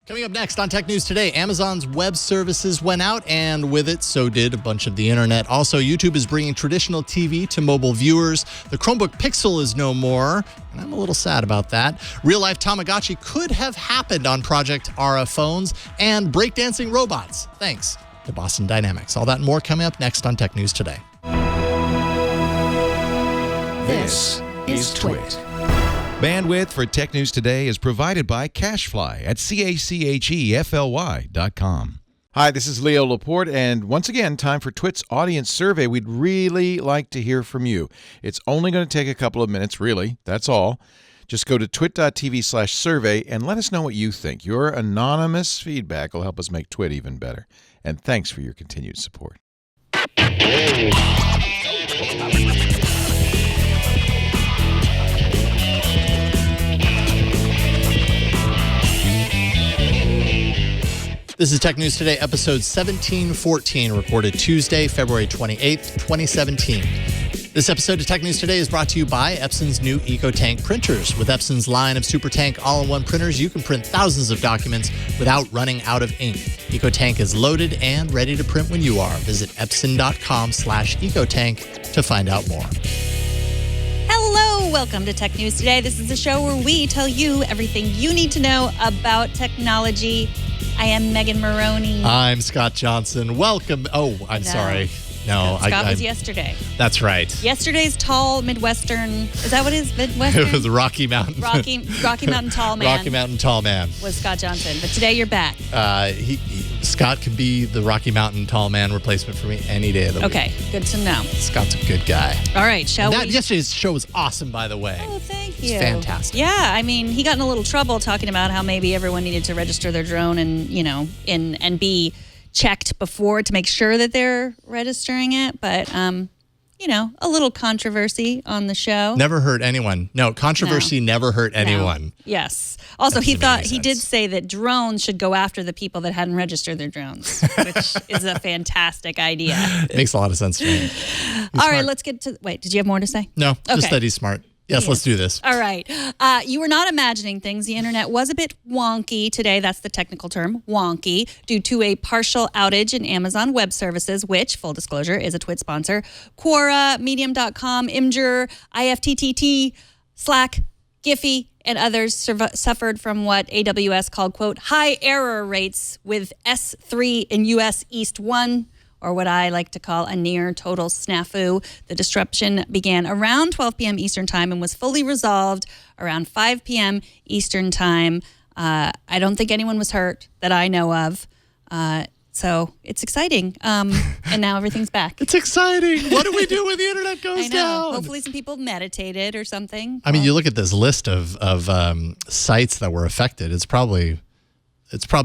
Coming up next on Tech News Today, Amazon's web services went out, and with it, so did a bunch of the internet. Also, YouTube is bringing traditional TV to mobile viewers. The Chromebook Pixel is no more, and I'm a little sad about that. Real-life Tamagotchi could have happened on Project Ara phones, and breakdancing robots, thanks to Boston Dynamics. All that and more coming up next on Tech News Today. This is Twit. Bandwidth for Tech News Today is provided by CacheFly at CACHEFLY.com. Hi, this is Leo Laporte, and once again, time for Twit's audience survey. We'd really like to hear from you. It's only going to take a couple of minutes, really. That's all. Just go to twit.tv/survey and let us know what you think. Your anonymous feedback will help us make Twit even better. And thanks for your continued support. This is Tech News Today, episode 1714, recorded Tuesday, February 28th, 2017. This episode of Tech News Today is brought to you by Epson's new EcoTank printers. With Epson's line of SuperTank all-in-one printers, you can print thousands of documents without running out of ink. EcoTank is loaded and ready to print when you are. Visit epson.com/EcoTank to find out more. Hello, welcome to Tech News Today. This is a show where we tell you everything you need to know about technology. I am Megan Maroney. I'm Scott Johnson. Welcome. Oh, I'm sorry. No, Scott was yesterday. That's right. Yesterday's tall Midwestern. Is that what it is? Midwestern? It was Rocky Mountain. Rocky Mountain Tall Man. Rocky Mountain Tall Man was Scott Johnson. But today you're back. Scott can be the Rocky Mountain Tall Man replacement for me any day of the week. Okay, good to know. Scott's a good guy. All right, shall we? Yesterday's show was awesome, by the way. Oh, thank you. It's fantastic. Yeah, I mean, he got in a little trouble talking about how maybe everyone needed to register their drone and, and be checked before to make sure that they're registering it. But, a little controversy on the show. Never hurt anyone. No, controversy never hurt anyone. No. Yes. Also, he did say that drones should go after the people that hadn't registered their drones, which is a fantastic idea. It makes a lot of sense to me. All right, let's get to... Wait, did you have more to say? No, just that he's smart. Yes, let's do this. All right. You were not imagining things. The internet was a bit wonky today. That's the technical term, wonky, due to a partial outage in Amazon Web Services, which, full disclosure, is a Twit sponsor. Quora, Medium.com, Imgur, IFTTT, Slack, Giphy, and others suffered from what AWS called, quote, high error rates with S3 in US East 1, or what I like to call a near total snafu. The disruption began around 12 p.m. Eastern Time and was fully resolved around 5 p.m. Eastern Time. I don't think anyone was hurt that I know of. So it's exciting. And now everything's back. It's exciting. What do we do when the internet goes I know. down? Hopefully some people meditated or something. I mean, you look at this list of sites that were affected. It's probably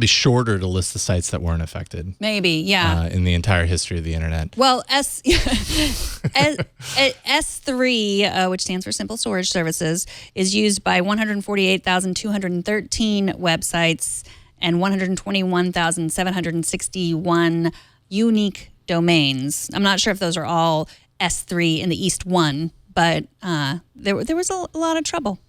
shorter to list the sites that weren't affected. Maybe, yeah. In the entire history of the internet. Well, S3, which stands for Simple Storage Services, is used by 148,213 websites and 121,761 unique domains. I'm not sure if those are all S3 in the East 1, but there was a lot of trouble.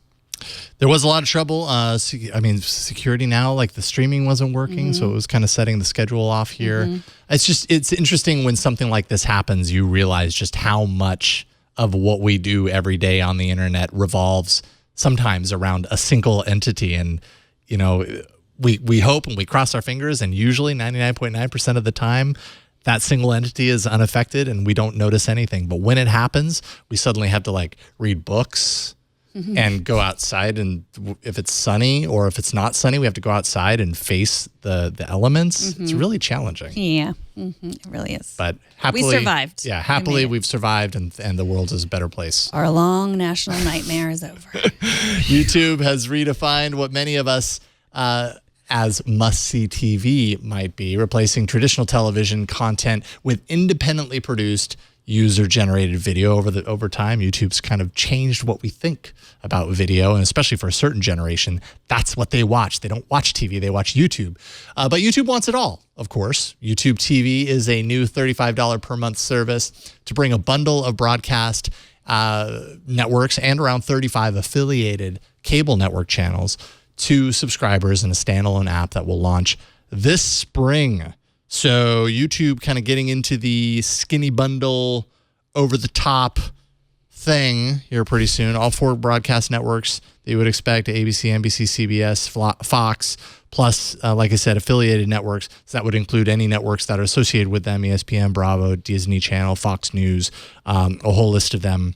There was a lot of trouble. Security now, like the streaming wasn't working, so it was kind of setting the schedule off here. It's interesting when something like this happens, you realize just how much of what we do every day on the internet revolves sometimes around a single entity. And, we hope and we cross our fingers, and usually 99.9% of the time, that single entity is unaffected and we don't notice anything. But when it happens, we suddenly have to read books, and go outside, and if it's sunny or if it's not sunny, we have to go outside and face the elements. It's really challenging. Yeah, it really is. But happily, we survived. Yeah, happily we've survived, and the world is a better place. Our long national nightmare is over. YouTube has redefined what many of us as must-see TV might be, replacing traditional television content with independently produced user-generated video over time. YouTube's kind of changed what we think about video, and especially for a certain generation, that's what they watch. They don't watch TV, they watch YouTube. But YouTube wants it all, of course. YouTube TV is a new $35 per month service to bring a bundle of broadcast networks and around 35 affiliated cable network channels to subscribers in a standalone app that will launch this spring. So YouTube kind of getting into the skinny bundle, over-the-top thing here pretty soon. All 4 broadcast networks that you would expect: ABC, NBC, CBS, Fox, plus, like I said, affiliated networks. So that would include any networks that are associated with them: ESPN, Bravo, Disney Channel, Fox News, a whole list of them.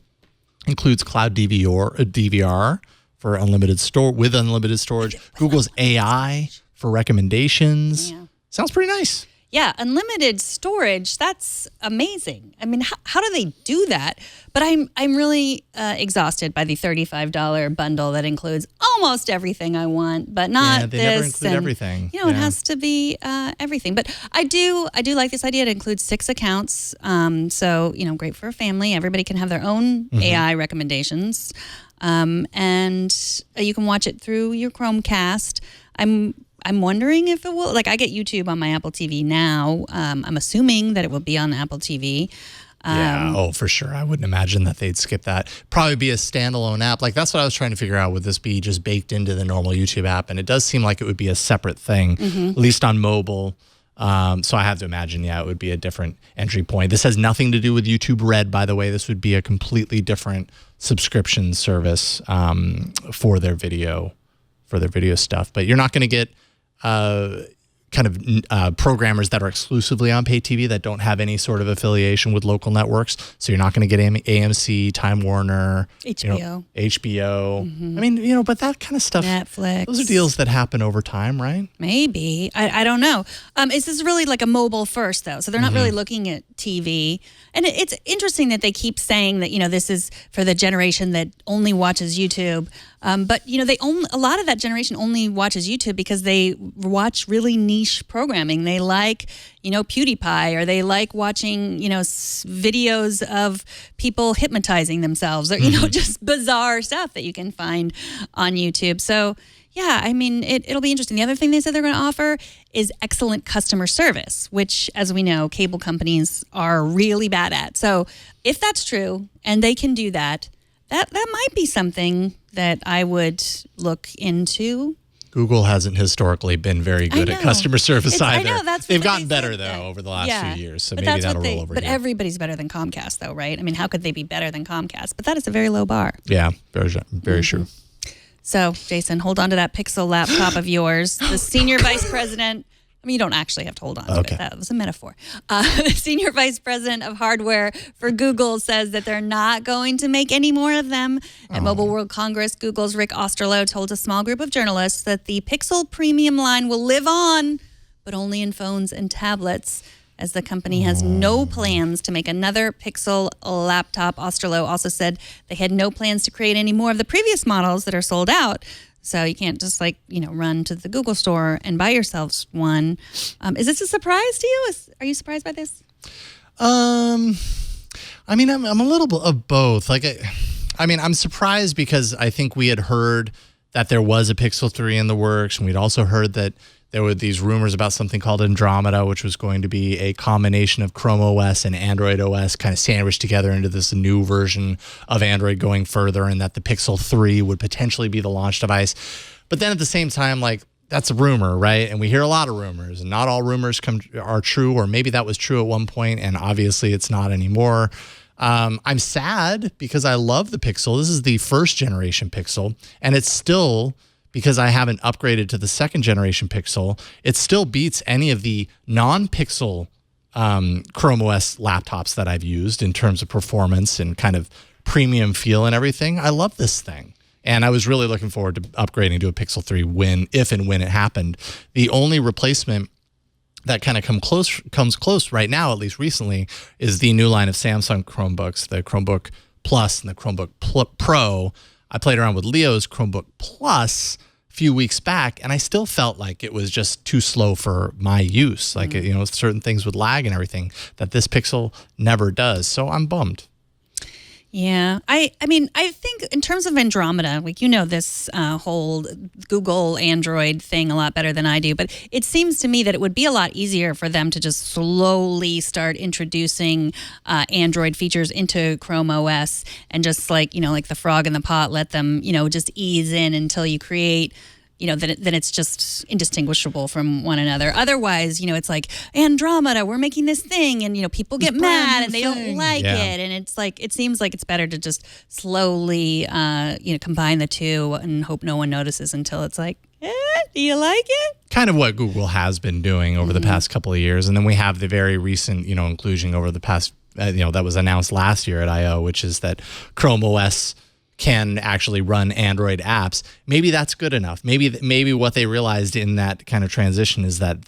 Includes cloud DVR for unlimited storage. Google's AI for recommendations. Yeah. Sounds pretty nice. Yeah, unlimited storage, that's amazing. I mean, how do they do that? But I'm really exhausted by the $35 bundle that includes almost everything I want, but not they this. never include everything. It has to be everything. But I do like this idea. It includes 6 accounts. So, great for a family. Everybody can have their own AI recommendations. And you can watch it through your Chromecast. I'm wondering if it will, I get YouTube on my Apple TV now. I'm assuming that it will be on Apple TV. For sure. I wouldn't imagine that they'd skip that. Probably be a standalone app. That's what I was trying to figure out. Would this be just baked into the normal YouTube app? And it does seem like it would be a separate thing, at least on mobile. So I have to imagine, it would be a different entry point. This has nothing to do with YouTube Red, by the way. This would be a completely different subscription service for their video stuff. But you're not going to get programmers that are exclusively on pay TV that don't have any sort of affiliation with local networks. So you're not going to get AMC, Time Warner, HBO. I mean, but that kind of stuff. Netflix. Those are deals that happen over time, right? Maybe. I don't know. Is this really like a mobile first, though? So they're not really looking at TV. And it's interesting that they keep saying that, this is for the generation that only watches YouTube. But a lot of that generation only watches YouTube because they watch really niche programming. They like, PewDiePie, or they like watching, videos of people hypnotizing themselves, or, just bizarre stuff that you can find on YouTube. So, yeah, I mean, it'll be interesting. The other thing they said they're going to offer is excellent customer service, which, as we know, cable companies are really bad at. So if that's true and they can do that, that might be something that I would look into. Google hasn't historically been very good at customer service either. I know, that's what They've gotten they better, said, though, over the last few years. So but maybe that'll roll over But here. everybody's better than Comcast, though, right? I mean, how could they be better than Comcast? But that is a very low bar. Yeah, very true. So, Jason, hold on to that Pixel laptop of yours. The senior vice president, you don't actually have to hold on to it. That was a metaphor. The senior vice president of hardware for Google says that they're not going to make any more of them. At Mobile World Congress, Google's Rick Osterloh told a small group of journalists that the Pixel premium line will live on, but only in phones and tablets, as the company has no plans to make another Pixel laptop. Osterloh also said they had no plans to create any more of the previous models that are sold out. So you can't just run to the Google store and buy yourselves one. Is this a surprise to you? Are you surprised by this? I'm a little bit of both. I'm surprised because I think we had heard that there was a Pixel 3 in the works, and we'd also heard that there were these rumors about something called Andromeda, which was going to be a combination of Chrome OS and Android OS kind of sandwiched together into this new version of Android going further, and that the Pixel 3 would potentially be the launch device. But then at the same time, that's a rumor, right? And we hear a lot of rumors, and not all rumors are true, or maybe that was true at one point, and obviously it's not anymore. I'm sad because I love the Pixel. This is the first generation Pixel, and it's still, because I haven't upgraded to the second generation Pixel, it still beats any of the non-Pixel Chrome OS laptops that I've used in terms of performance and kind of premium feel and everything. I love this thing. And I was really looking forward to upgrading to a Pixel 3 if and when it happened. The only replacement that kind of comes close right now, at least recently, is the new line of Samsung Chromebooks, the Chromebook Plus and the Chromebook Pro. I played around with Leo's Chromebook Plus a few weeks back, and I still felt like it was just too slow for my use. Certain things would lag and everything that this Pixel never does. So I'm bummed. Yeah, I think in terms of Andromeda, this whole Google Android thing a lot better than I do, but it seems to me that it would be a lot easier for them to just slowly start introducing Android features into Chrome OS and just like the frog in the pot, let them, just ease in until you create then it's just indistinguishable from one another. Otherwise, it's like Andromeda, we're making this thing, and people get mad and they don't like it, and it's like it seems like it's better to just slowly, combine the two and hope no one notices until it's like, do you like it? Kind of what Google has been doing over the past couple of years, and then we have the very recent, inclusion over the past, that was announced last year at I/O, which is that Chrome OS can actually run Android apps. Maybe that's good enough. Maybe what they realized in that kind of transition is that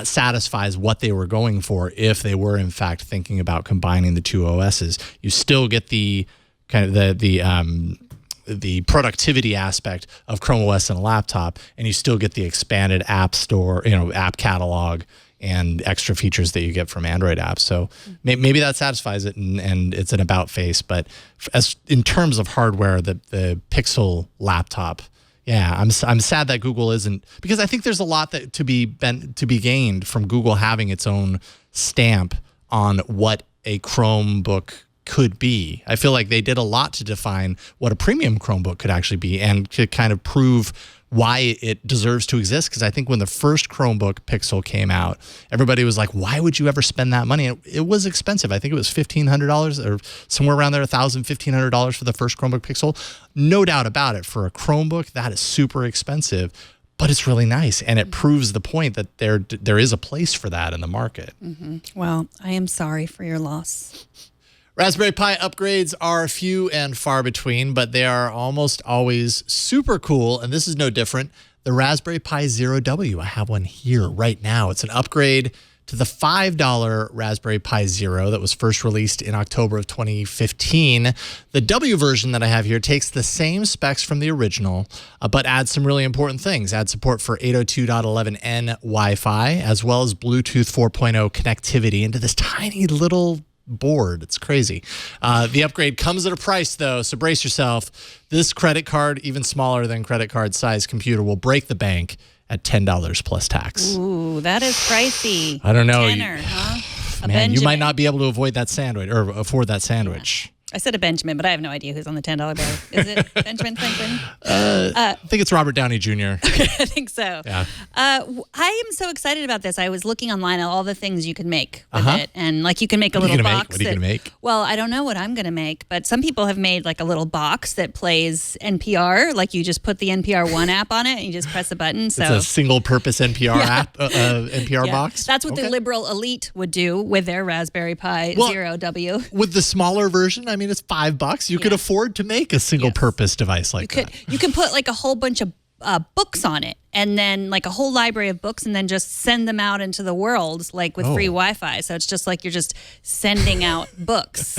satisfies what they were going for if they were in fact thinking about combining the two OSs. You still get the kind of the productivity aspect of Chrome OS in a laptop, and you still get the expanded app store, app catalog, and extra features that you get from Android apps. So maybe that satisfies it, and it's an about face. But as in terms of hardware, the Pixel laptop, I'm sad that Google isn't, because I think there's a lot that to be gained from Google having its own stamp on what a Chromebook could be. I feel like they did a lot to define what a premium Chromebook could actually be, and to kind of prove why it deserves to exist. Because I think when the first Chromebook Pixel came out, everybody was like, why would you ever spend that money? It was expensive. I think it was $1,500 or somewhere around there, $1,000, $1,500 for the first Chromebook Pixel. No doubt about it. For a Chromebook, that is super expensive, but it's really nice. And it proves the point that there is a place for that in the market. Well, I am sorry for your loss. Raspberry Pi upgrades are few and far between, but they are almost always super cool, and this is no different. The Raspberry Pi Zero W, I have one here right now. It's an upgrade to the $5 Raspberry Pi Zero that was first released in October of 2015. The W version that I have here takes the same specs from the original, but adds some really important things. Adds support for 802.11n Wi-Fi, as well as Bluetooth 4.0 connectivity into this tiny little board. It's crazy. The upgrade comes at a price, though, so brace yourself. This credit card, even smaller than credit card size computer, will break the bank at $10 plus tax. Ooh, that is pricey. I don't know. Tenner, huh? Man, you might not be able to avoid that sandwich or afford that sandwich. I said a Benjamin, but I have no idea who's on the $10 bill. Is it Benjamin Franklin? I think it's Robert Downey Jr. I think so. Yeah. I am so excited about this. I was looking online at all the things you can make with it. And like you can make a little box. What are you going to make? Well, I don't know what I'm going to make, but some people have made like a little box that plays NPR. Like you just put the NPR One app on it and you just press a button. So it's a single purpose NPR app, NPR box. That's what the liberal elite would do with their Raspberry Pi Zero W. With the smaller version, I mean, it's $5. You could afford to make a single purpose device like that. You can put like a whole bunch of books on it, and then like a whole library of books, and then just send them out into the world like with free Wi-Fi. So it's just like you're just sending out books.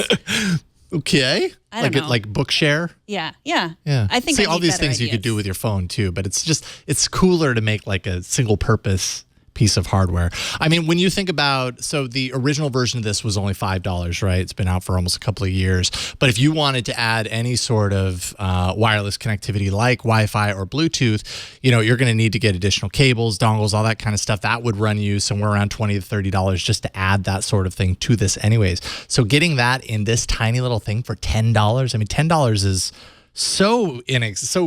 Okay. I don't know. Like Bookshare? Yeah. I think all these things you could do with your phone too, but it's cooler to make like a single purpose piece of hardware. I mean, when you think about, so the original version of this was only $5, right? It's been out for almost a couple of years. But if you wanted to add any sort of wireless connectivity like Wi-Fi or Bluetooth, you're going to need to get additional cables, dongles, all that kind of stuff. That would run you somewhere around $20 to $30 just to add that sort of thing to this anyways. So getting that in this tiny little thing for $10, I mean, $10 is so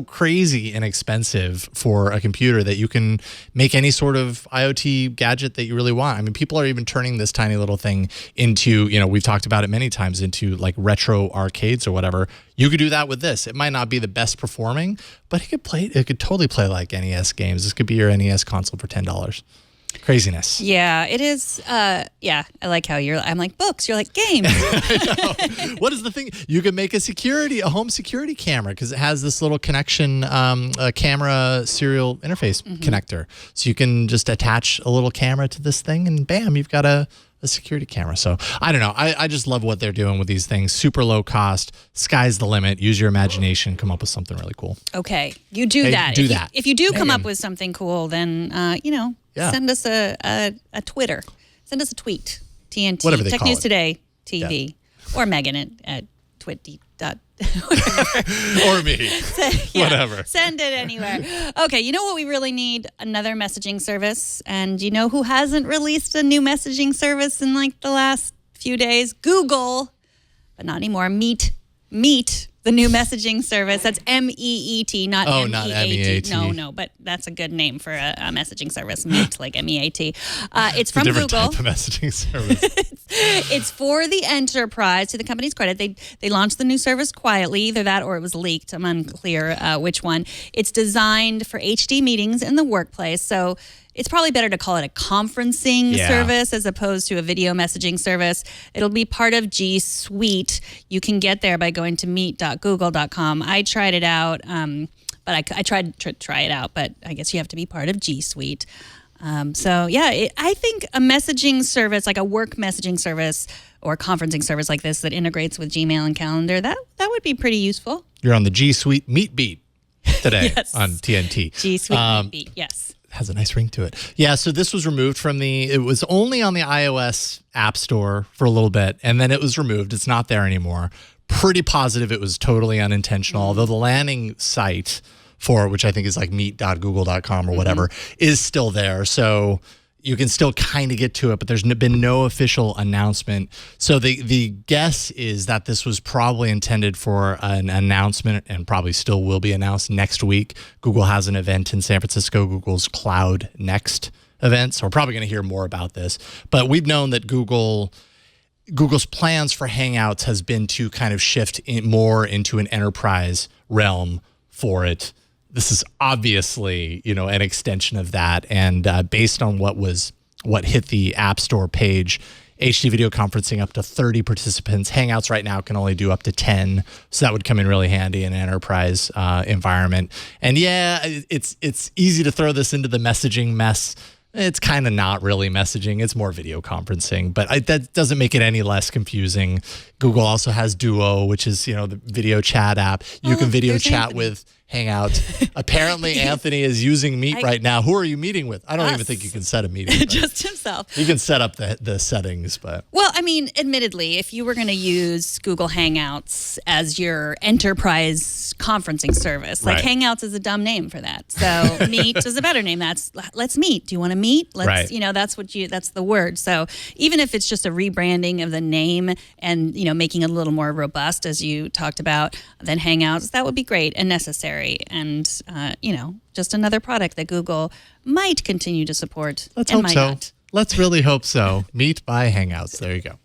crazy inexpensive for a computer that you can make any sort of IoT gadget that you really want. I mean, people are even turning this tiny little thing into, we've talked about it many times, into like retro arcades or whatever. You could do that with this. It might not be the best performing, but it could totally play like NES games. This could be your NES console for $10. Craziness. Yeah, it is. I like how I'm like books. You're like games. What is the thing? You can make a home security camera because it has this little connection, a camera serial interface connector. So you can just attach a little camera to this thing and bam, you've got a security camera. So I don't know. I just love what they're doing with these things. Super low cost. Sky's the limit. Use your imagination. Come up with something really cool. Okay. You do that. If you do come up with something cool, then, send us a Twitter. Send us a tweet. TNT. Whatever they Tech call News it. Today TV. Or Megan at twitty. Or me. Whatever. Send it anywhere. Okay, you know what we really need? Another messaging service. And you know who hasn't released a new messaging service in like the last few days? Google. But not anymore. Meet The new messaging service. That's MEET, not Oh, MEAT. not MEAT. No, but that's a good name for a messaging service. Meet, like MEAT. It's from a different Google. type of messaging service. It's for the enterprise. To the company's credit, they launched the new service quietly. Either that or it was leaked. I'm unclear which one. It's designed for HD meetings in the workplace. So it's probably better to call it a conferencing service as opposed to a video messaging service. It'll be part of G Suite. You can get there by going to meet.google.com. I tried it out, but I tried to try it out, but I guess you have to be part of G Suite. I think a messaging service, like a work messaging service or conferencing service like this that integrates with Gmail and Calendar, that would be pretty useful. You're on the G Suite Meet Beat today Yes. on TNT. G Suite Beat, yes. Has a nice ring to it. Yeah, so this was removed from it was only on the iOS App Store for a little bit, and then it was removed. It's not there anymore. Pretty positive it was totally unintentional, although the landing site for it, which I think is like meet.google.com or whatever, is still there. So you can still kind of get to it, but there's been no official announcement. So the guess is that this was probably intended for an announcement and probably still will be announced next week. Google has an event in San Francisco, Google's Cloud Next event. So we're probably going to hear more about this. But we've known that Google's plans for Hangouts has been to kind of shift more into an enterprise realm for it. This is obviously, an extension of that. And based on what hit the App Store page, HD video conferencing up to 30 participants. Hangouts right now can only do up to 10. So that would come in really handy in an enterprise environment. And it's easy to throw this into the messaging mess. It's kind of not really messaging. It's more video conferencing, but that doesn't make it any less confusing. Google also has Duo, which is, the video chat app. You can video chat with Hangouts. Apparently, Anthony is using Meet right now. Who are you meeting with? I don't even think you can set a meeting. Right? Just himself. You can set up the settings, but... Well, I mean, admittedly, if you were going to use Google Hangouts as your enterprise conferencing service, like Hangouts is a dumb name for that. So Meet is a better name. That's let's meet. Do you want to meet? Let's, that's the word. So even if it's just a rebranding of the name and, making it a little more robust, as you talked about, then Hangouts, that would be great and necessary. And, just another product that Google might continue to support. Let's and hope might so. Not. Let's really hope so. Meet by Hangouts. There you go.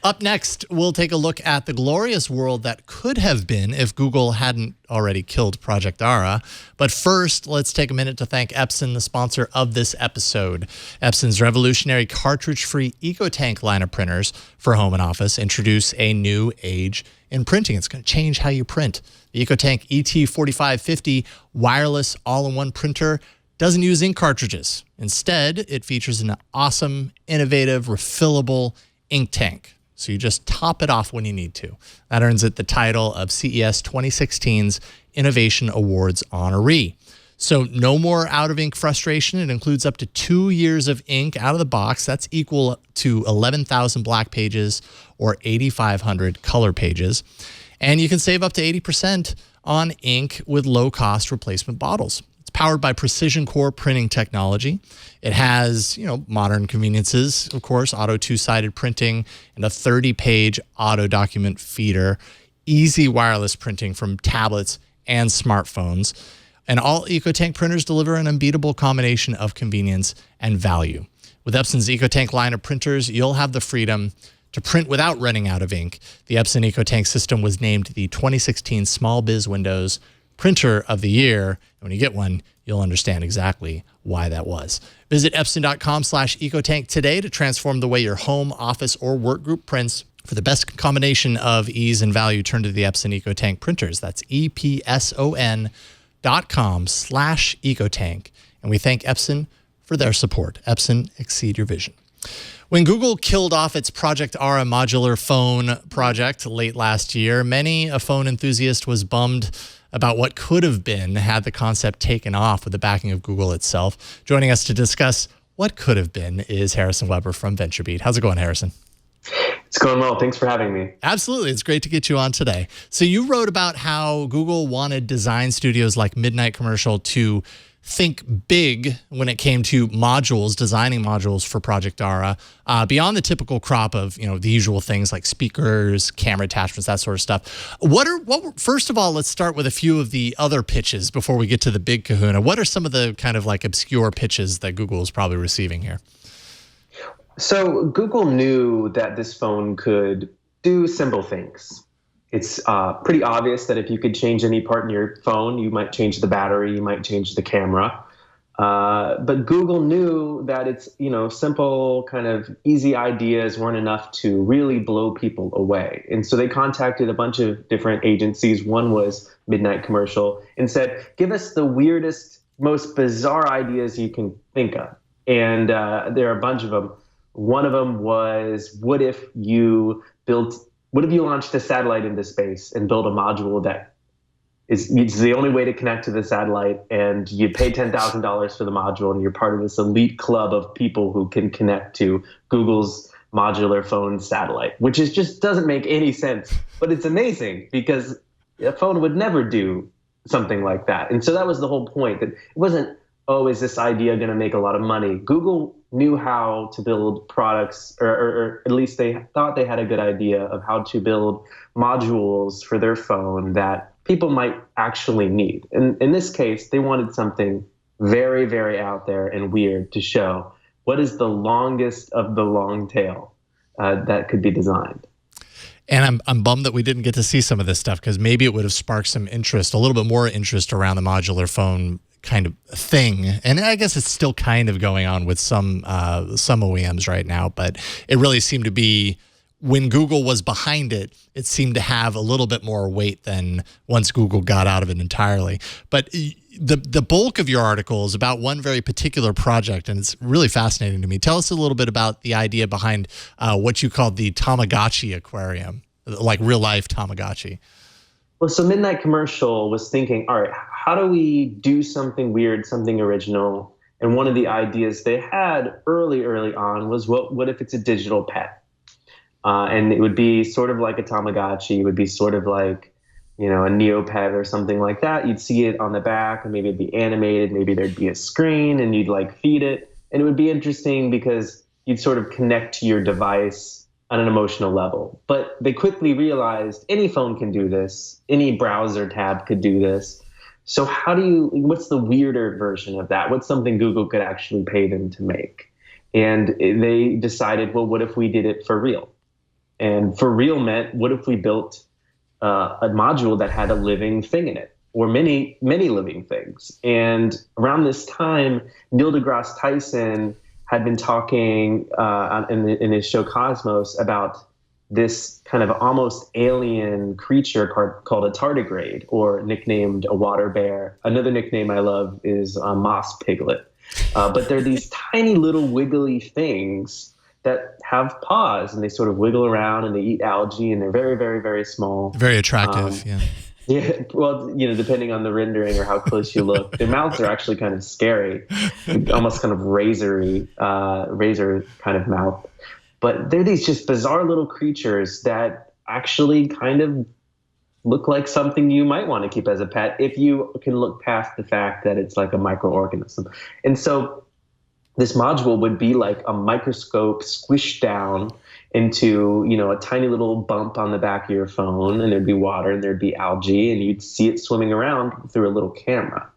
Up next, we'll take a look at the glorious world that could have been if Google hadn't already killed Project Ara. But first, let's take a minute to thank Epson, the sponsor of this episode. Epson's revolutionary cartridge-free EcoTank line of printers for home and office introduce a new age in printing. It's going to change how you print. The EcoTank ET4550 wireless all-in-one printer doesn't use ink cartridges. Instead, it features an awesome, innovative, refillable ink tank. So you just top it off when you need to. That earns it the title of CES 2016's Innovation Awards honoree. So no more out-of-ink frustration. It includes up to 2 years of ink out of the box. That's equal to 11,000 black pages or 8,500 color pages. And you can save up to 80% on ink with low-cost replacement bottles. It's powered by precision core printing technology. It has, modern conveniences, of course, auto two-sided printing and a 30-page auto document feeder, easy wireless printing from tablets and smartphones. And all EcoTank printers deliver an unbeatable combination of convenience and value. With Epson's EcoTank line of printers, you'll have the freedom to print without running out of ink. The Epson EcoTank system was named the 2016 Small Biz Windows Printer of the Year. And when you get one, you'll understand exactly why that was. Visit epson.com/ecotank today to transform the way your home, office, or work group prints. For the best combination of ease and value, turn to the Epson EcoTank printers. That's epson.com/ecotank. And we thank Epson for their support. Epson, exceed your vision. When Google killed off its Project Ara modular phone project late last year, many a phone enthusiast was bummed about what could have been had the concept taken off with the backing of Google itself. Joining us to discuss what could have been is Harrison Weber from VentureBeat. How's it going, Harrison? It's going well. Thanks for having me. Absolutely. It's great to get you on today. So you wrote about how Google wanted design studios like Midnight Commercial to think big when it came to modules, designing modules for Project Dara, beyond the typical crop of, the usual things like speakers, camera attachments, that sort of stuff. First of all, let's start with a few of the other pitches before we get to the big kahuna. What are some of the kind of like obscure pitches that Google is probably receiving here? So Google knew that this phone could do simple things. It's pretty obvious that if you could change any part in your phone, you might change the battery, you might change the camera. But Google knew that it's, simple kind of easy ideas weren't enough to really blow people away. And so they contacted a bunch of different agencies. One was Midnight Commercial and said, give us the weirdest, most bizarre ideas you can think of. And there are a bunch of them. One of them was, what if you launched a satellite into space and built a module that is the only way to connect to the satellite, and you pay $10,000 for the module, and you're part of this elite club of people who can connect to Google's modular phone satellite, which just doesn't make any sense. But it's amazing because a phone would never do something like that. And so that was the whole point, that it wasn't, is this idea going to make a lot of money? Google knew how to build products, or at least they thought they had a good idea of how to build modules for their phone that people might actually need. And in this case, they wanted something very, very out there and weird to show what is the longest of the long tail that could be designed. And I'm bummed that we didn't get to see some of this stuff, because maybe it would have sparked some interest, a little bit more interest around the modular phone kind of thing. And I guess it's still kind of going on with some OEMs right now, but it really seemed to be, when Google was behind it, it seemed to have a little bit more weight than once Google got out of it entirely. But the bulk of your article is about one very particular project, and it's really fascinating to me. Tell us a little bit about the idea behind what you called the Tamagotchi aquarium, like real life Tamagotchi. Well, so Midnight Commercial was thinking, all right, how do we do something weird, something original? And one of the ideas they had early on was, what if it's a digital pet? And it would be sort of like a Tamagotchi. It would be sort of like, a Neopet or something like that. You'd see it on the back, and maybe it'd be animated. Maybe there'd be a screen, and you'd feed it. And it would be interesting because you'd sort of connect to your device on an emotional level. But they quickly realized any phone can do this. Any browser tab could do this. So what's the weirder version of that? What's something Google could actually pay them to make? And they decided, well, what if we did it for real? And for real meant, what if we built a module that had a living thing in it, or many, many living things? And around this time, Neil deGrasse Tyson had been talking in his show Cosmos about this kind of almost alien creature called a tardigrade, or nicknamed a water bear. Another nickname I love is a moss piglet. But they're these tiny little wiggly things that have paws, and they sort of wiggle around, and they eat algae, and they're very, very, very small. Very attractive, yeah. Yeah, well, depending on the rendering or how close you look, their mouths are actually kind of scary, almost kind of razor kind of mouth. But they're these just bizarre little creatures that actually kind of look like something you might want to keep as a pet, if you can look past the fact that it's like a microorganism. And so this module would be like a microscope squished down into, a tiny little bump on the back of your phone, and there'd be water and there'd be algae, and you'd see it swimming around through a little camera.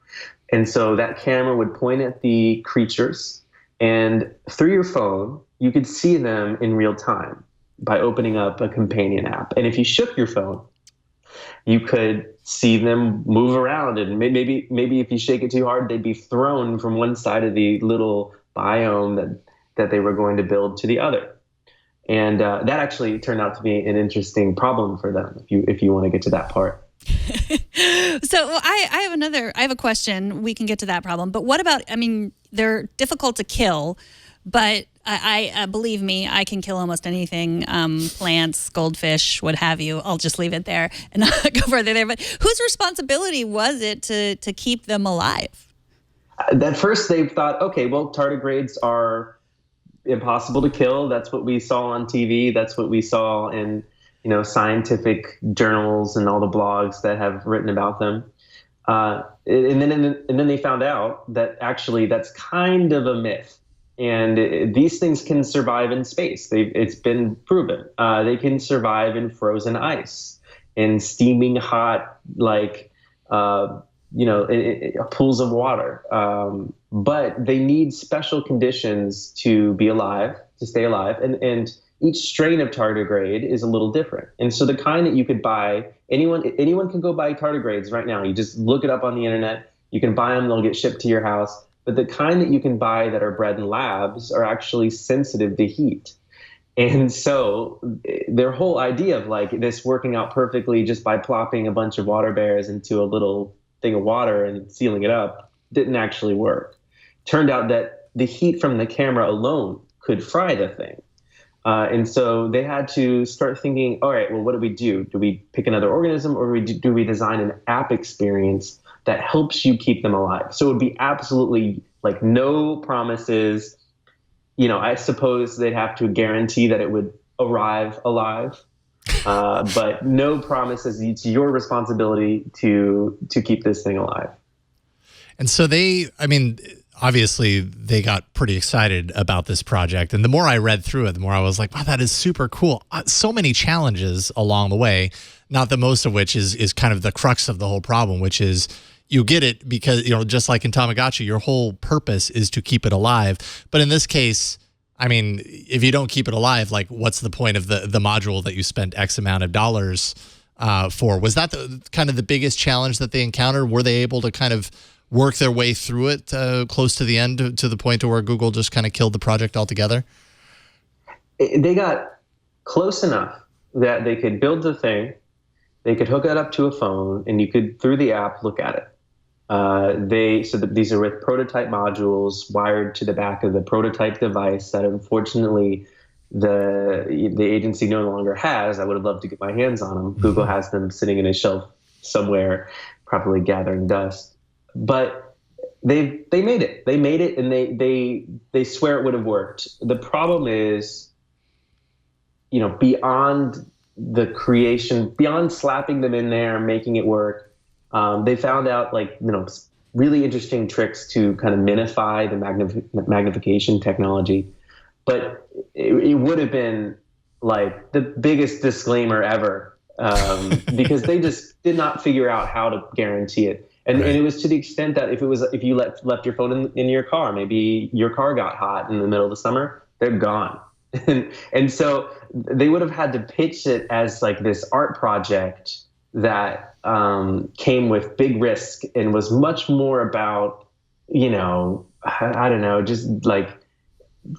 And so that camera would point at the creatures, and through your phone, you could see them in real time by opening up a companion app. And if you shook your phone, you could see them move around, and maybe if you shake it too hard, they'd be thrown from one side of the little biome that they were going to build to the other. And that actually turned out to be an interesting problem for them, if you want to get to that part. So I have a question. We can get to that problem. But what about, they're difficult to kill, but I believe me, I can kill almost anything, plants, goldfish, what have you. I'll just leave it there and not go further there. But whose responsibility was it to keep them alive? At first they thought, okay, well, tardigrades are impossible to kill. That's what we saw on TV. That's what we saw in, scientific journals and all the blogs that have written about them. And then they found out that actually that's kind of a myth. And these things can survive in space. It's been proven. They can survive in frozen ice, in steaming hot, like, pools of water. But they need special conditions to be alive, to stay alive. And each strain of tardigrade is a little different. And so the kind that you could buy, anyone can go buy tardigrades right now. You just look it up on the internet. You can buy them. They'll get shipped to your house. But the kind that you can buy that are bred in labs are actually sensitive to heat. And so their whole idea of like this working out perfectly just by plopping a bunch of water bears into a little thing of water and sealing it up didn't actually work. Turned out that the heat from the camera alone could fry the thing. And so they had to start thinking, all right, well, what do we do? Do we pick another organism, or do we design an app experience that helps you keep them alive? So it would be absolutely like no promises. I suppose they'd have to guarantee that it would arrive alive, but no promises. It's your responsibility to keep this thing alive. And so obviously they got pretty excited about this project. And the more I read through it, the more I was like, wow, that is super cool. So many challenges along the way, not the most of which is kind of the crux of the whole problem, which is you get it because, just like in Tamagotchi, your whole purpose is to keep it alive. But in this case, if you don't keep it alive, like what's the point of the module that you spent X amount of dollars for? Was that kind of the biggest challenge that they encountered? Were they able to kind of work their way through it close to the end to the point to where Google just kind of killed the project altogether? They got close enough that they could build the thing, they could hook it up to a phone, and you could, through the app, look at it. These are with prototype modules wired to the back of the prototype device that unfortunately the agency no longer has. I would have loved to get my hands on them. Google has them sitting in a shelf somewhere, probably gathering dust. But they made it. They made it, and they swear it would have worked. The problem is, beyond the creation, beyond slapping them in there and making it work, they found out really interesting tricks to kind of minify the magnification technology. But it would have been like the biggest disclaimer ever, because they just did not figure out how to guarantee it. And it was to the extent that if you left your phone in your car, maybe your car got hot in the middle of the summer, they're gone. And so they would have had to pitch it as like this art project that came with big risk and was much more about, I don't know, just like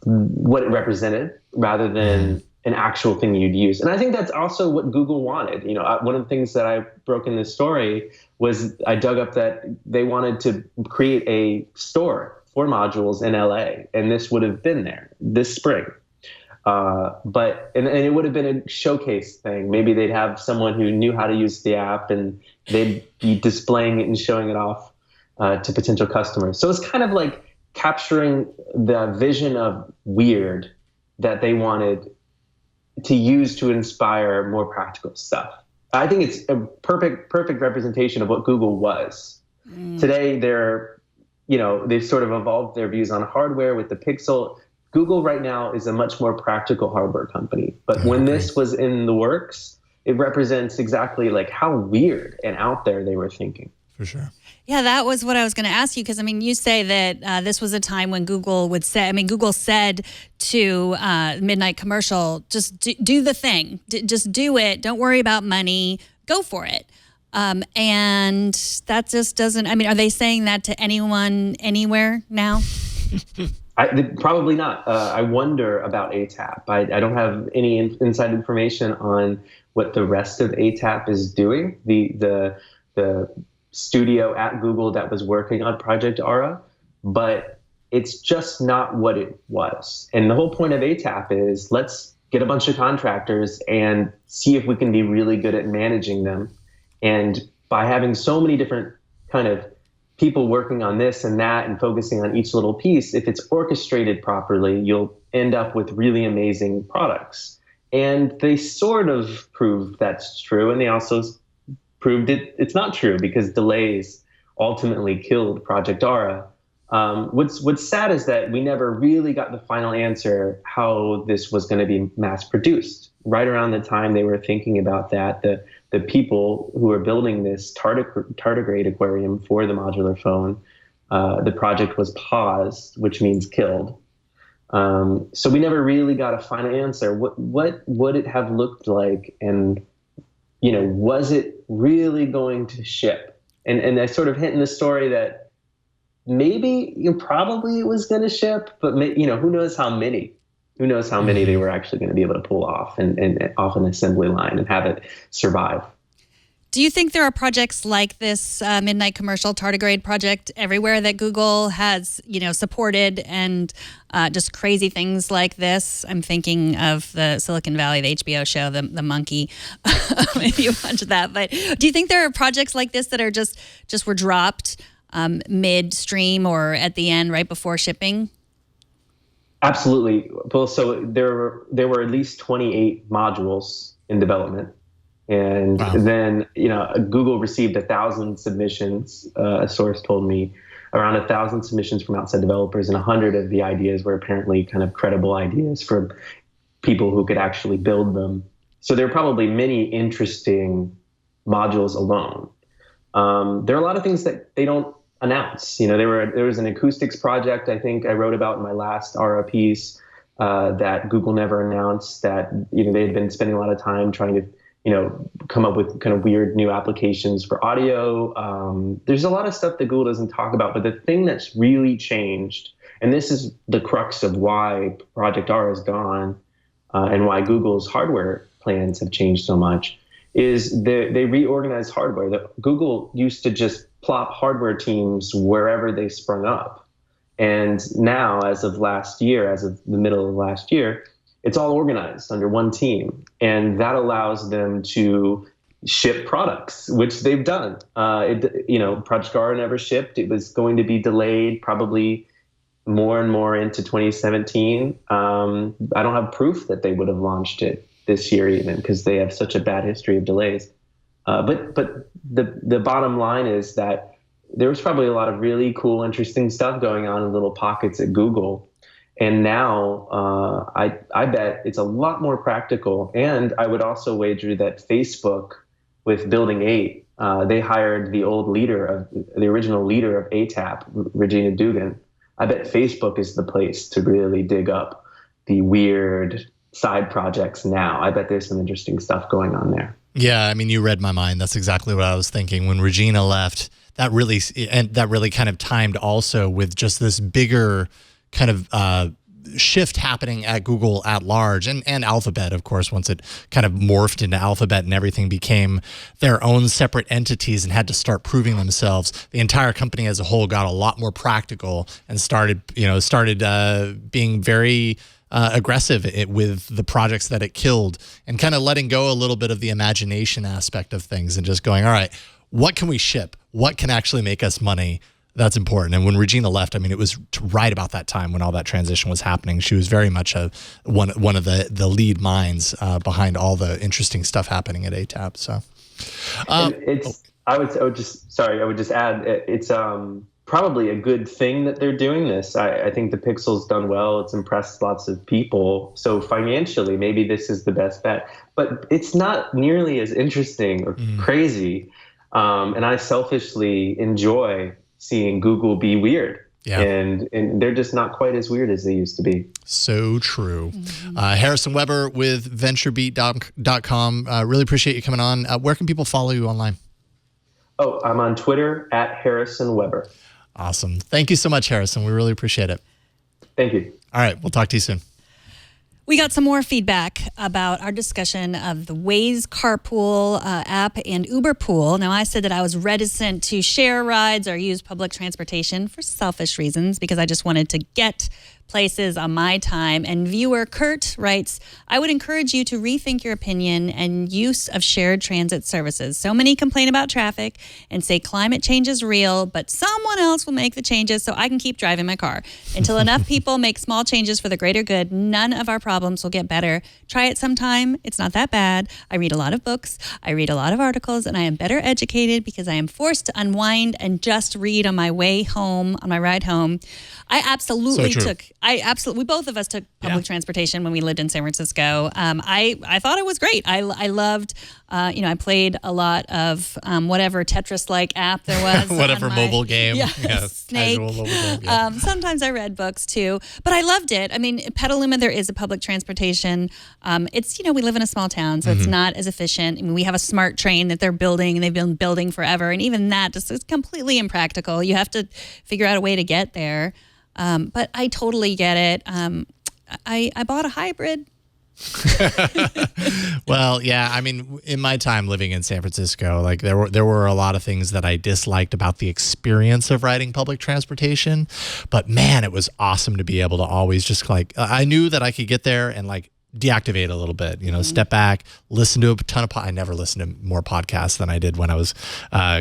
what it represented rather than an actual thing you'd use. And I think that's also what Google wanted. One of the things that I broke in this story was I dug up that they wanted to create a store for modules in LA, and this would have been there this spring. But it would have been a showcase thing. Maybe they'd have someone who knew how to use the app, and they'd be displaying it and showing it off to potential customers. So it's kind of like capturing the vision of weird that they wanted to use to inspire more practical stuff. I think it's a perfect representation of what Google was. Today, they've sort of evolved their views on hardware with the Pixel. Google right now is a much more practical hardware company. But when this was in the works, it represents exactly like how weird and out there they were thinking. For sure. Yeah, that was what I was going to ask you, because you say that this was a time when Google would say, Google said to Midnight Commercial, just do the thing, just do it. Don't worry about money, go for it. And that just doesn't, are they saying that to anyone, anywhere now? Probably not. I wonder about ATAP. I don't have any inside information on what the rest of ATAP is doing. The studio at Google that was working on Project Aura, but it's just not what it was. And the whole point of ATAP is let's get a bunch of contractors and see if we can be really good at managing them. And by having so many different kind of people working on this and that and focusing on each little piece, if it's orchestrated properly, you'll end up with really amazing products. And they sort of proved that's true, and they also proved it's not true, because delays ultimately killed Project Aura. What's sad is that we never really got the final answer how this was going to be mass produced. Right around the time they were thinking about that, the people who were building this tardigrade aquarium for the modular phone, the project was paused, which means killed. So we never really got a final answer. What would it have looked like, and was it really going to ship? And I sort of hint in the story that maybe, probably it was going to ship, but who knows how many? Who knows how many they were actually going to be able to pull off and off an assembly line and have it survive. Do you think there are projects like this Midnight Commercial tardigrade project everywhere that Google has, supported, and just crazy things like this? I'm thinking of the Silicon Valley, the HBO show, the monkey. Maybe you watched that. But do you think there are projects like this that are just were dropped midstream or at the end right before shipping? Absolutely. Well, so there were at least 28 modules in development. And then, Google received 1,000 submissions. A source told me around 1,000 submissions from outside developers, and 100 of the ideas were apparently kind of credible ideas for people who could actually build them. So there are probably many interesting modules alone. There are a lot of things that they don't announce. There was an acoustics project I think I wrote about in my last Aura piece that Google never announced. That they had been spending a lot of time trying to come up with kind of weird new applications for audio. There's a lot of stuff that Google doesn't talk about, but the thing that's really changed, and this is the crux of why Project R is gone and why Google's hardware plans have changed so much, is they reorganized hardware. Google used to just plop hardware teams wherever they sprung up. And now, as of the middle of last year, it's all organized under one team, and that allows them to ship products, which they've done. Project Aura never shipped. It was going to be delayed probably more and more into 2017. I don't have proof that they would have launched it this year even, because they have such a bad history of delays. But the bottom line is that there was probably a lot of really cool, interesting stuff going on in little pockets at Google. And now I bet it's a lot more practical. And I would also wager that Facebook, with Building 8, they hired the original leader of ATAP, Regina Dugan. I bet Facebook is the place to really dig up the weird side projects now. I bet there's some interesting stuff going on there. Yeah, I mean, you read my mind. That's exactly what I was thinking. When Regina left, that really kind of timed also with just this bigger kind of shift happening at Google at large, and Alphabet, of course, once it kind of morphed into Alphabet and everything became their own separate entities and had to start proving themselves. The entire company as a whole got a lot more practical and started being very aggressive with the projects that it killed, and kind of letting go a little bit of the imagination aspect of things and just going, all right, what can we ship? What can actually make us money? That's important. And when Regina left, I mean, it was right about that time when all that transition was happening. She was very much one of the lead minds behind all the interesting stuff happening at ATAP. So, I would just add, it's probably a good thing that they're doing this. I think the Pixel's done well. It's impressed lots of people. So financially, maybe this is the best bet. But it's not nearly as interesting or crazy. And I selfishly enjoy seeing Google be weird. Yeah. And they're just not quite as weird as they used to be. So true. Harrison Weber with venturebeat.com. Really appreciate you coming on. Where can people follow you online? Oh, I'm on Twitter at Harrison Weber. Awesome. Thank you so much, Harrison. We really appreciate it. Thank you. All right. We'll talk to you soon. We got some more feedback about our discussion of the Waze carpool app and Uber Pool. Now, I said that I was reticent to share rides or use public transportation for selfish reasons, because I just wanted to get places on my time. And viewer Kurt writes, I would encourage you to rethink your opinion and use of shared transit services. So many complain about traffic and say climate change is real, but someone else will make the changes so I can keep driving my car. Until enough people make small changes for the greater good, none of our problems will get better. Try it sometime. It's not that bad. I read a lot of books. I read a lot of articles, and I am better educated because I am forced to unwind and just read on my way home, on my ride home. We both of us took public transportation when we lived in San Francisco. I thought it was great. I loved, I played a lot of whatever Tetris-like app there was. Whatever mobile game. Snake. Mobile game, Sometimes I read books too, but I loved it. I mean, Petaluma, there is a public transportation. It's, we live in a small town, so it's not as efficient. I mean, we have a smart train that they're building, and they've been building forever. And even that just is completely impractical. You have to figure out a way to get there. But I totally get it. I bought a hybrid. Well, yeah. I mean, in my time living in San Francisco, like there were a lot of things that I disliked about the experience of riding public transportation. But man, it was awesome to be able to always just I knew that I could get there and deactivate a little bit, step back, listen to a ton of I never listened to more podcasts than I did when I was,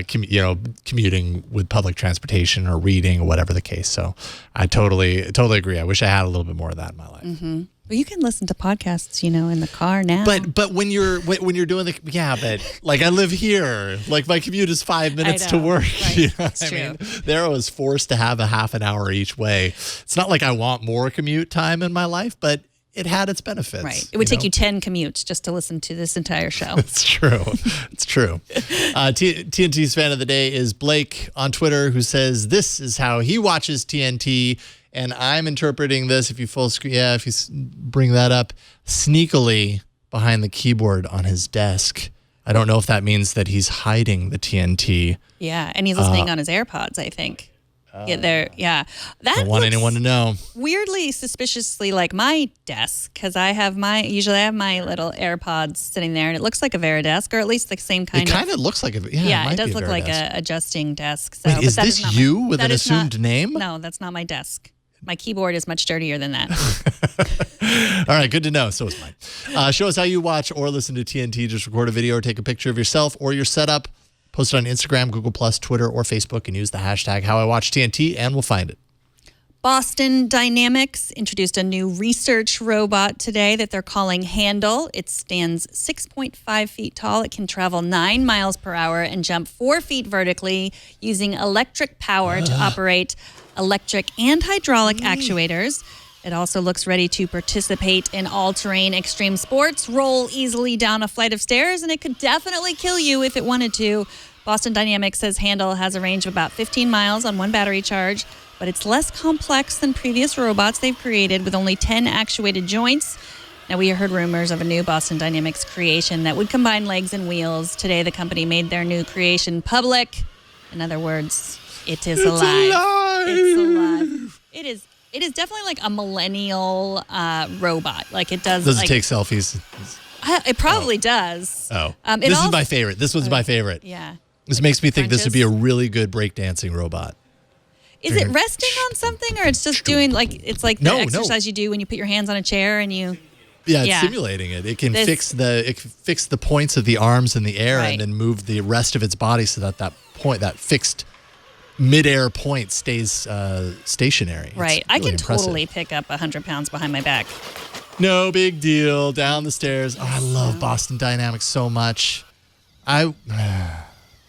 commuting with public transportation or reading or whatever the case. So I totally agree. I wish I had a little bit more of that in my life. Mm-hmm. Well, you can listen to podcasts, in the car now. But when you're doing but I live here. Like my commute is 5 minutes to work. Right. That's true. I mean, there I was forced to have a half an hour each way. It's not like I want more commute time in my life, but it had its benefits. Right. It would take you 10 commutes just to listen to this entire show. It's true. It's true. TNT's fan of the day is Blake on Twitter, who says this is how he watches TNT. And I'm interpreting this, if you bring that up, sneakily behind the keyboard on his desk. I don't know if that means that he's hiding the TNT. Yeah, and he's listening on his AirPods, I think. That don't want anyone to know. Weirdly, suspiciously like my desk, because usually I have my little AirPods sitting there, and it looks like a Veridesk, or at least the same kind of. It kind of looks like it does look like a adjusting desk. So, wait, is this you with an assumed name? No, that's not my desk. My keyboard is much dirtier than that. All right, good to know. So is mine. Show us how you watch or listen to TNT. Just record a video or take a picture of yourself or your setup. Post it on Instagram, Google+, Twitter, or Facebook, and use the hashtag HowIWatchTNT, and we'll find it. Boston Dynamics introduced a new research robot today that they're calling Handle. It stands 6.5 feet tall. It can travel 9 miles per hour and jump 4 feet vertically using electric power to operate electric and hydraulic actuators. It also looks ready to participate in all-terrain extreme sports, roll easily down a flight of stairs, and it could definitely kill you if it wanted to. Boston Dynamics says Handle has a range of about 15 miles on one battery charge, but it's less complex than previous robots they've created with only 10 actuated joints. Now, we heard rumors of a new Boston Dynamics creation that would combine legs and wheels. Today, the company made their new creation public. In other words, it is alive. It's alive. It is definitely like a millennial robot. Like it does. Does it take selfies? It probably does. Oh, this is my favorite. This one's my favorite. Yeah. This makes me think this would be a really good breakdancing robot. Is it resting on something, or it's just doing the exercise you do when you put your hands on a chair and you? Yeah, it's simulating it. It can fix the points of the arms in the air and then move the rest of its body so that fixed midair point stays stationary. Right. I can totally pick up 100 pounds behind my back. No big deal. Down the stairs. Oh, I love Boston Dynamics so much. I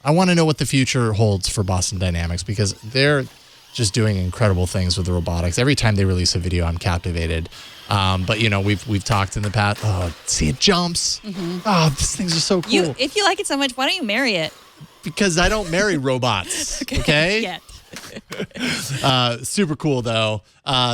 want to know what the future holds for Boston Dynamics because they're just doing incredible things with the robotics. Every time they release a video, I'm captivated. But we've talked in the past. Oh, see, it jumps. Mm-hmm. Oh, these things are so cool. If you like it so much, why don't you marry it? Because I don't marry robots. Okay. Yet. Super cool though.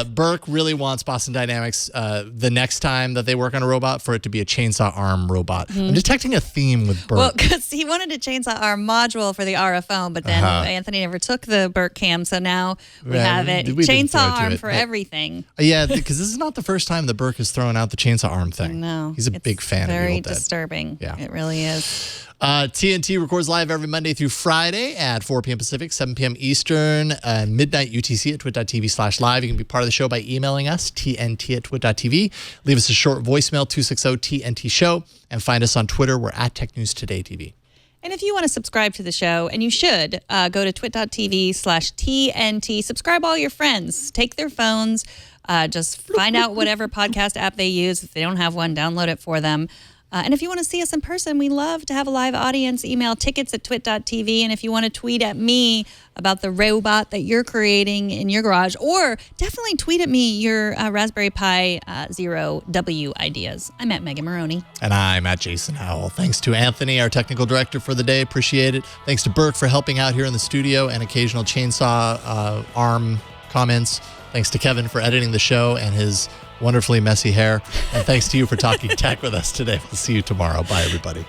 Burke really wants Boston Dynamics the next time that they work on a robot for it to be a chainsaw arm robot. Mm-hmm. I'm detecting a theme with Burke. Well, because he wanted a chainsaw arm module for the RF phone, but then Anthony never took the Burke cam, so now we have it. Chainsaw arm for everything. Yeah, because this is not the first time that Burke has thrown out the chainsaw arm thing. No. He's a big fan of Evil Dead. Very disturbing. Yeah. It really is. TNT records live every Monday through Friday at 4 p.m. Pacific, 7 p.m. Eastern, midnight UTC at twit.tv/live. You can be part of the show by emailing us, tnt@twit.tv. Leave us a short voicemail, 260-TNT-SHOW, and find us on Twitter. We're at Tech News Today TV. And if you want to subscribe to the show, and you should, go to twit.tv/TNT. Subscribe all your friends. Take their phones. Just find out whatever podcast app they use. If they don't have one, download it for them. And if you want to see us in person, we love to have a live audience. Email tickets@twit.tv. And if you want to tweet at me about the robot that you're creating in your garage, or definitely tweet at me your Raspberry Pi Zero W ideas. I'm at Megan Maroney. And I'm at Jason Howell. Thanks to Anthony, our technical director for the day. Appreciate it. Thanks to Burke for helping out here in the studio and occasional chainsaw arm comments. Thanks to Kevin for editing the show and his wonderfully messy hair. And thanks to you for talking tech with us today. We'll see you tomorrow. Bye, everybody.